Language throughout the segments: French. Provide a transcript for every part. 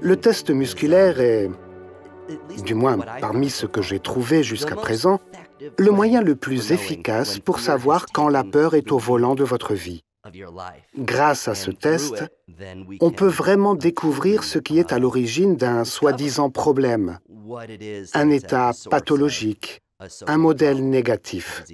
Le test musculaire est, du moins parmi ce que j'ai trouvé jusqu'à présent, le moyen le plus efficace pour savoir quand la peur est au volant de votre vie. Grâce à ce test, on peut vraiment découvrir ce qui est à l'origine d'un soi-disant problème, un état pathologique, un modèle négatif.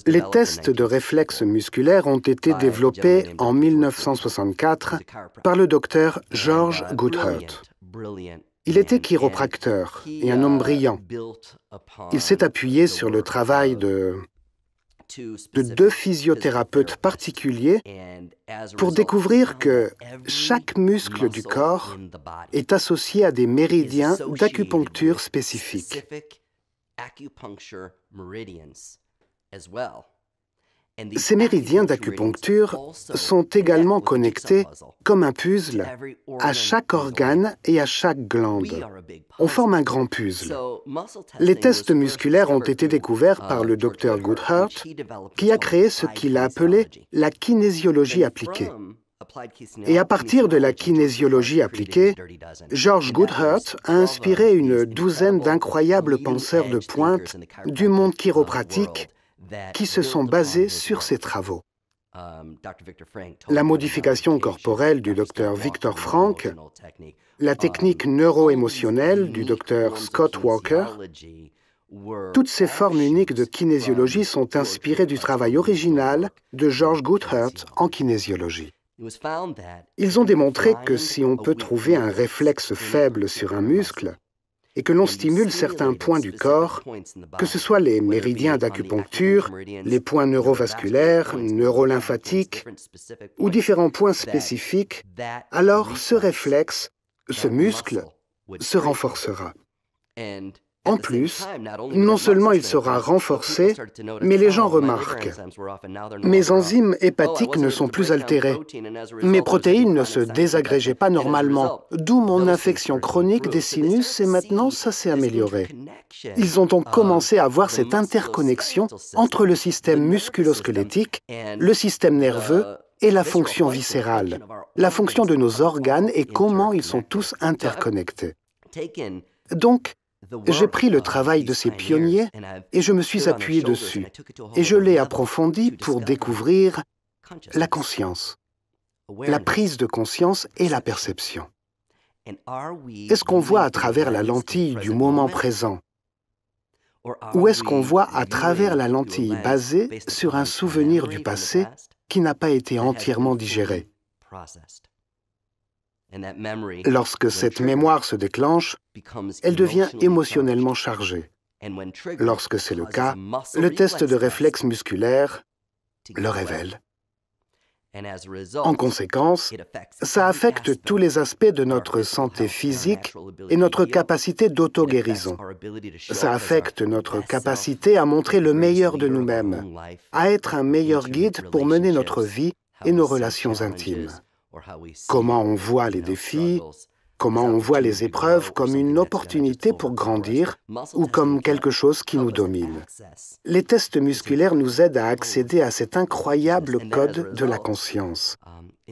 Les tests de réflexes musculaires ont été développés en 1964 par le docteur George Goodhart. Il était chiropracteur et un homme brillant. Il s'est appuyé sur le travail de deux physiothérapeutes particuliers pour découvrir que chaque muscle du corps est associé à des méridiens d'acupuncture spécifiques. Ces méridiens d'acupuncture sont également connectés, comme un puzzle, à chaque organe et à chaque glande. On forme un grand puzzle. Les tests musculaires ont été découverts par le Dr Goodhart, qui a créé ce qu'il a appelé la kinésiologie appliquée. Et à partir de la kinésiologie appliquée, George Goodhart a inspiré une douzaine d'incroyables penseurs de pointe du monde chiropratique qui se sont basés sur ces travaux. La modification corporelle du Dr Viktor Frankl, la technique neuro-émotionnelle du Dr Scott Walker, toutes ces formes uniques de kinésiologie sont inspirées du travail original de George Goodhart en kinésiologie. Ils ont démontré que si on peut trouver un réflexe faible sur un muscle et que l'on stimule certains points du corps, que ce soit les méridiens d'acupuncture, les points neurovasculaires, neurolymphatiques ou différents points spécifiques, alors ce réflexe, ce muscle, se renforcera. En plus, non seulement il sera renforcé, mais les gens remarquent. Mes enzymes hépatiques ne sont plus altérées. Mes protéines ne se désagrégeaient pas normalement, d'où mon infection chronique des sinus et maintenant ça s'est amélioré. Ils ont donc commencé à voir cette interconnexion entre le système musculo-squelettique, le système nerveux et la fonction viscérale, la fonction de nos organes et comment ils sont tous interconnectés. Donc, j'ai pris le travail de ces pionniers et je me suis appuyé dessus. Et je l'ai approfondi pour découvrir la conscience, la prise de conscience et la perception. Est-ce qu'on voit à travers la lentille du moment présent? Ou est-ce qu'on voit à travers la lentille basée sur un souvenir du passé qui n'a pas été entièrement digéré? Lorsque cette mémoire se déclenche, elle devient émotionnellement chargée. Lorsque c'est le cas, le test de réflexe musculaire le révèle. En conséquence, ça affecte tous les aspects de notre santé physique et notre capacité d'auto-guérison. Ça affecte notre capacité à montrer le meilleur de nous-mêmes, à être un meilleur guide pour mener notre vie et nos relations intimes. Comment on voit les défis, comment on voit les épreuves comme une opportunité pour grandir ou comme quelque chose qui nous domine. Les tests musculaires nous aident à accéder à cet incroyable code de la conscience.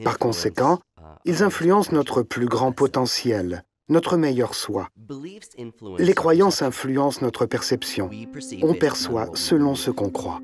Par conséquent, ils influencent notre plus grand potentiel, notre meilleur soi. Les croyances influencent notre perception. On perçoit selon ce qu'on croit.